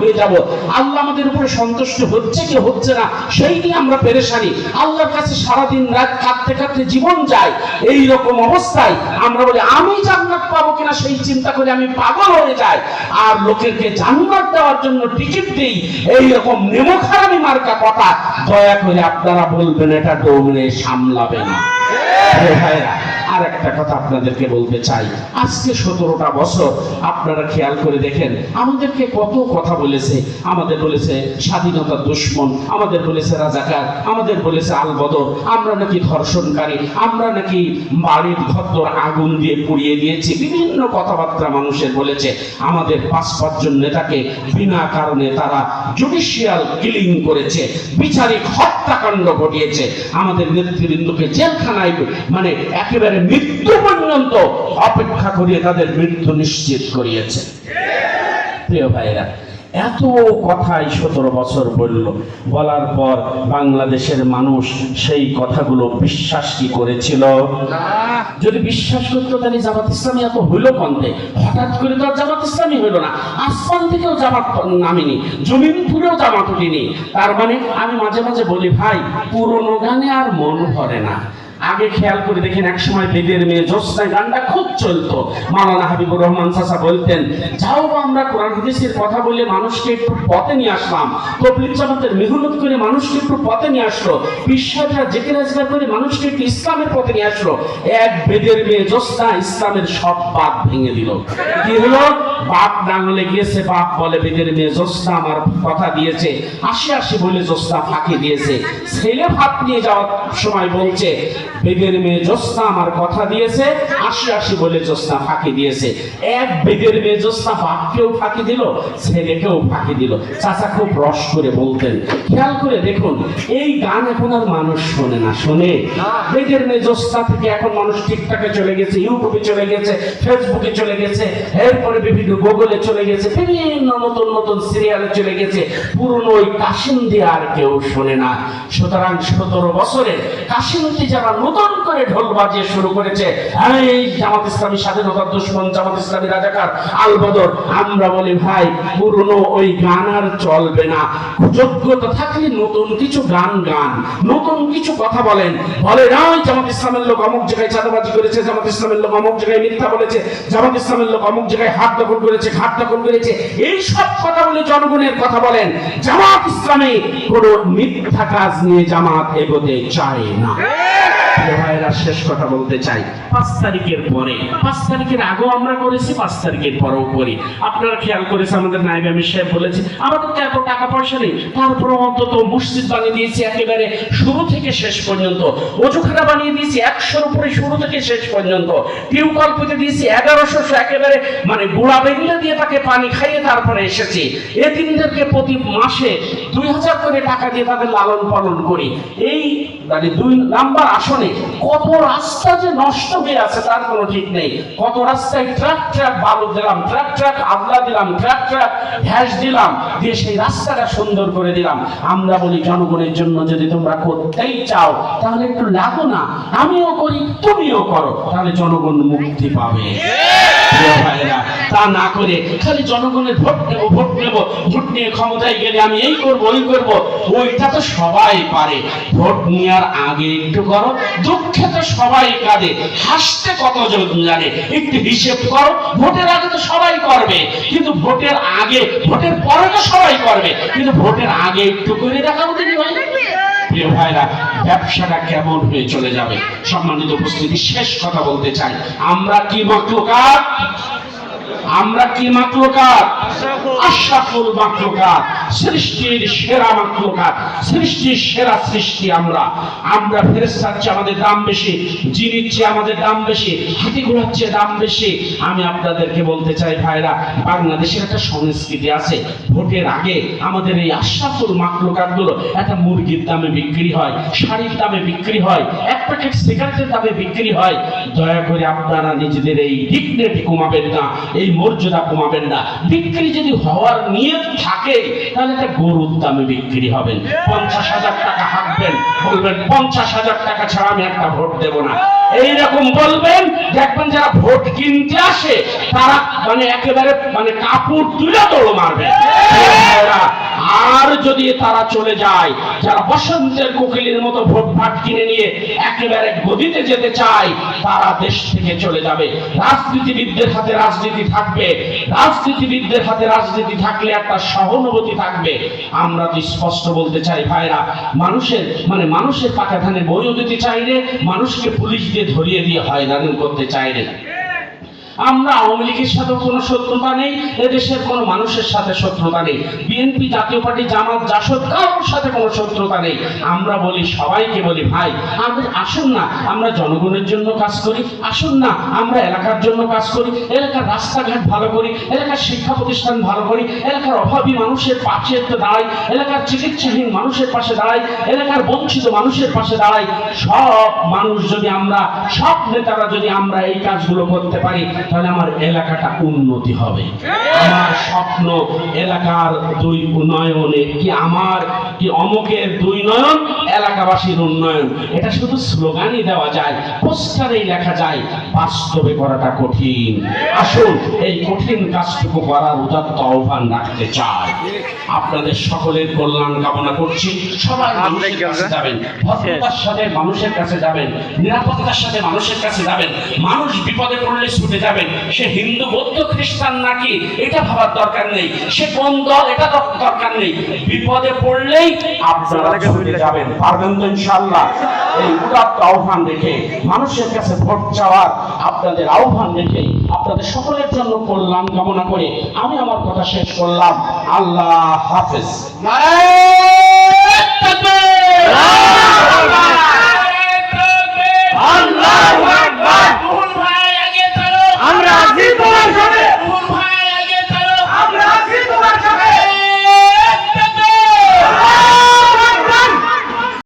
হয়ে যাব। আল্লাহ আমাদের উপরে সন্তুষ্ট হচ্ছে কি হচ্ছে না সেই নিয়ে আমরা পেরেশানি। আল্লাহর কাছে সারাদিন রাত কাঁদতে কাঁদতে জীবন যায়। এই রকম অবস্থায় আমরা বলি আমি জান্নাত পাবো কিনা সেই চিন্তা করে আমি পাগল হয়ে যাই, আর লোকেরকে জান্নাত দেওয়ার জন্য টিকিট দিই। এই রকম নেমখারামি মার্কা কথা দয়া করে আপনারা বলবেন এটা দৌড়ে সামলাবে না। ভাইরা, আর একটা কথা আপনাদেরকে বলতে চাই, আজকে 17টা বছর আপনারা খেয়াল করে দেখেন আমাদেরকে কত কথা বলেছে। আমাদের বলেছে স্বাধীনতার দুশ্মন, আমাদের বলেছে রাজাকার, আমাদের বলেছে আলবদর, আমরা নাকি ধর্ষণকারী, আমরা নাকি বাড়ির ঘর আগুন দিয়ে পুড়িয়ে দিয়েছি, বিভিন্ন কথাবার্তা মানুষের বলেছে। আমাদের 5-5 নেতাকে বিনা কারণে তারা জুডিশিয়াল কিলিং করেছে, বিচারিক হত্যাকাণ্ড ঘটিয়েছে, আমাদের নেতৃবৃন্দকে জেলখানায় মানে একেবারে মৃত্যু পর্যন্ত অপেক্ষা করিয়ে তাদের মৃত্যু নিশ্চিত করিয়েছে। প্রিয় ভাইরা, এত কথাই 17 বছর বলার পর বাংলাদেশের মানুষ সেই কথাগুলো বিশ্বাস কি করেছিল? যদি বিশ্বাস করতো তাহলে জামাত ইসলামী এত হইল কন্তে? হঠাৎ করে তো জামাত ইসলামী হইল না, আসমান থেকেও জামাত নামিনি, জমিন পুরেও জামাত উঠিনি। তার মানে আমি মাঝে মাঝে বলি ভাই, পুরনো গানে আর মন ভরে না। আগে খেয়াল করে দেখেন, এক সময় বেদের মেয়ে জ্যোৎস্নায় গানটা খুব চলতো। মাওলানা হাবিবুর রহমান চাচা বলতেন, যাও আমরা কোরআন হাদিসের কথা বলে মানুষকে একটু পথে নিয়ে আসলাম, তবলিগ জামাতের মেহনত করে মানুষকে একটু পথে নিয়ে আসলো, বিশ্বাসা জেকে রাজগার করে মানুষকে একটু ইসলামের পথে নিয়ে আসলো। এক বেদের মেয়ে জ্যোৎস্না ইসলামের সব বাদ ভেঙে দিল। কি হলো? বাপ ডাঙলে গিয়েছে, বাপ বলে বেদের মেয়ে জ্যোৎস্না আমার কথা দিয়েছে, 80 বলে জ্যোৎস্না ফাঁকি দিয়েছে। ছেলে ভাত নিয়ে যাওয়ার সময় বলছে, বেদের মেয়ে জ্যোৎস্না আমার কথা দিয়েছে, 80 বলে জ্যোৎস্না ফাঁকি দিয়েছে। এক বেদের মেয়ে জ্যোৎস্না বাপকেও ফাঁকি দিল, ছেলেকেও ফাঁকি দিল। চাচা খুব রস করে বলতেন। খেয়াল করে দেখুন, এই গান এখন আর মানুষ শোনে না। শোনে? বেদের মেয়ে জ্যোৎস্না থেকে এখন মানুষ টিকটকে চলে গেছে, ইউটিউবে চলে গেছে, ফেসবুকে চলে গেছে, এরপরে বিভিন্ন গুগলে চলে গেছে, বিভিন্ন নতুন নতুন সিরিয়ালে চলে গেছে। পুরনো ওই কাশিন্দি আর কেউ শোনে না। সুতরাং 17 বছরের কাশিন্দি যারা নতুন করে ঢোল বাজিয়ে শুরু করেছে, এই জামাত ইসলামী স্বাধীনতার দুশ্মন, জামাত ইসলামী রাজাকার, আলবদর, আমরা বলি ভাই পুরনো ওই গান আর চলবে না। যোগ্যতা থাকলে নতুন কিছু গান নতুন কিছু কথা বলেন। বলে নাই জামাত ইসলামের লোক অমুক জায়গায় চাঁদাবাজি করেছে, জামাত ইসলামের লোক অমুক জায়গায় মিথ্যা বলেছে, জামাত ইসলামের লোক অমুক জায়গায় হাত দখল করেছে, ঘাট দখল করেছে, এই সব কথা বলে জনগণের কথা বলেন। জামাত ইসলামী কোনো মিথ্যা কাজ নিয়ে জামাত এগোতে চায় না। ভাইরা, শেষ কথা বলতে চাই, 5 তারিখের পরে, 5 তারিখের আগেও আমরা করেছি, 5 তারিখের পরেও করি। আপনারা খেয়াল করেছে, আমাদের নায়েব আমির সাহেব বলেছে আমাদের তো এত টাকা পয়সা নেই, তারপরে অন্তত মসজিদ বানিয়ে দিয়েছি একেবারে শুরু থেকে শেষ পর্যন্ত, অজুখানা বানিয়ে দিয়েছি 100-র উপরে শুরু থেকে শেষ পর্যন্ত, টিউবওয়েল পুঁতে দিয়েছি 1100 একেবারে মানে গুড়া বেগলে দিয়ে তাকে পানি খাইয়ে তারপরে এসেছি। এতিমদেরকে প্রতি মাসে 2000 করে টাকা দিয়ে তাদের লালন পালন করি। এই মানে 2 নাম্বার আসনে কত রাস্তা যে নষ্ট হয়ে আছে তার কোনো ঠিক নেই। কত রাস্তায় ট্রাক বালু দিলাম, ট্রাক আবলা দিলাম, ট্রাক ঘ্যাস দিলাম, দিয়ে সেই রাস্তাটা সুন্দর করে দিলাম। আমরা বলি জনগণের জন্য যদি তোমরা করতেই চাও তাহলে একটু লাগো না, আমিও করি তুমিও করো, তাহলে জনগণ মুক্তি পাবে। তা না করে খালি জনগণের ভোট নেব, ভোট নিয়ে ক্ষমতায় গেলে আমি এই করব ওই করব, ওইটা তো সবাই পারে। ভোট নেওয়ার আগে একটু করো, দুঃখে তো সবাই কাঁদে, হাসতে কতজন জানে, একটু হিসেব করো। ভোটের আগে তো সবাই করবে, কিন্তু ভোটের আগে, ভোটের পরে তো সবাই করবে, কিন্তু ভোটের আগে একটু করে দেখাও দেখি ভাই। প্রিয় ভাইরা, ব্যবসাটা কেমন হয়ে চলে যাবে। সম্মানিত উপস্থিতি, শেষ কথা বলতে চাই, আমরা কি মাখলুকাত? আমরা কি মাখলুকাত? আশরাফুল মাখলুকাত, সৃষ্টির সেরা মাখলুকাত, সৃষ্টির সেরা সৃষ্টি। আমরা ফেরেশতার চেয়ে আমাদের দাম বেশি, জিনির চেয়ে আমাদের দাম বেশি, হাতি ঘোড়ার চেয়ে দাম বেশি। আমি আপনাদেরকে বলতে চাই ভাইরা, বাংলাদেশের একটা সংস্কৃতি আছে, ভোটের আগে আমাদের এই আশরাফুল মাখলুকাত গুলো একটা মুরগির দামে বিক্রি হয়, শাড়ির দামে বিক্রি হয়, এক প্যাকেট সিগারেটের দামে বিক্রি হয়। দয়া করে আপনারা নিজেদের এই ডিগনিটি কমাবেন না, এই মর্যাদা কমাবেন না। বিক্রি যদি হওয়ার নিয়ত থাকে তাহলে এটা গরুর দামে বিক্রি হবেন। 50,000 টাকা হাঁকবেন, বলবেন 50,000 টাকা ছাড়া আমি একটা ভোট দেব না, এইরকম বলবেন। দেখবেন যারা ভোট কিনতে আসে তারা মানে একেবারে মানে কাপড় তুলে দৌড় মারবে। যদি তারা চলে যায়, যারা বসন্তের কোকিলের মতো ভোট ভাট কিনে নিয়ে একেবারে গদিতে যেতে চায়, তারা দেশ থেকে চলে যাবে। রাজনীতিবিদদের হাতে রাজনীতি থাকবে, রাজনীতিবিদদের হাতে রাজনীতি থাকলে একটা সহানুভূতি থাকবে। আমরা তো স্পষ্ট বলতে চাই ভাইরা, মানুষের পাকা ধানে বইও দিতে চাইলে মানুষকে পুলিশ দিয়ে ধরিয়ে দিয়ে হয়রানি করতে চাইলে। আমরা আওয়ামী লীগের সাথে কোনো শত্রুতা নেই, এদেশের কোনো মানুষের সাথে শত্রুতা নেই, বিএনপি, জাতীয় পার্টি, জামাত, জাসদ কারোর সাথে কোনো শত্রুতা নেই। আমরা বলি, সবাইকে বলি, ভাই আসুন না আমরা জনগণের জন্য কাজ করি, আসুন না আমরা এলাকার জন্য কাজ করি, এলাকার রাস্তাঘাট ভালো করি, এলাকার শিক্ষা প্রতিষ্ঠান ভালো করি, এলাকার অভাবী মানুষের পাশে দাঁড়াই, এলাকার চিকিৎসাহীন মানুষের পাশে দাঁড়াই, এলাকার বঞ্চিত মানুষের পাশে দাঁড়াই। সব মানুষ যদি আমরা, সব নেতারা যদি আমরা এই কাজগুলো করতে পারি, তাহলে আমার এলাকাটা উন্নতি হবে। আমার স্বপ্ন এলাকার দুই উন্নয়নে কি অমুকের দুই নয়ন, এলাকাবাসীর উন্নয়ন। এটা শুধু স্লোগানই দেওয়া যায়, পোস্টারেই লেখা যায়, বাস্তবে করাটা কঠিন। আসুন এই কঠিন কাজটুকু করার উদাত্ত আহ্বান রাখতে চাই। আপনাদের সকলের কল্যাণ কামনা করছি। সবাই মানুষের কাছে যাবেন, ভদ্রতার সাথে মানুষের কাছে যাবেন, নিরাপত্তার সাথে মানুষের কাছে যাবেন। মানুষ বিপদে পড়লে ছুটে যাবেন। সে হিন্দু, বৌদ্ধ, খ্রিস্টান নাকি এটা ভাবার দরকার নেই, সে কোন দল এটা দরকার নেই। বিপদে পড়লেই আপনারা ছুটে যাবেন। পারবেন তো ইনশাআল্লাহ? এই উদাত্ত আহ্বান রেখে, মানুষের কাছে ভোট চাওয়ার আপনাদের আহ্বান রেখে, আপনাদের সকলের জন্য কল্যাণ কামনা করে আমি আমার কথা শেষ করলাম। আল্লাহ হাফেজ।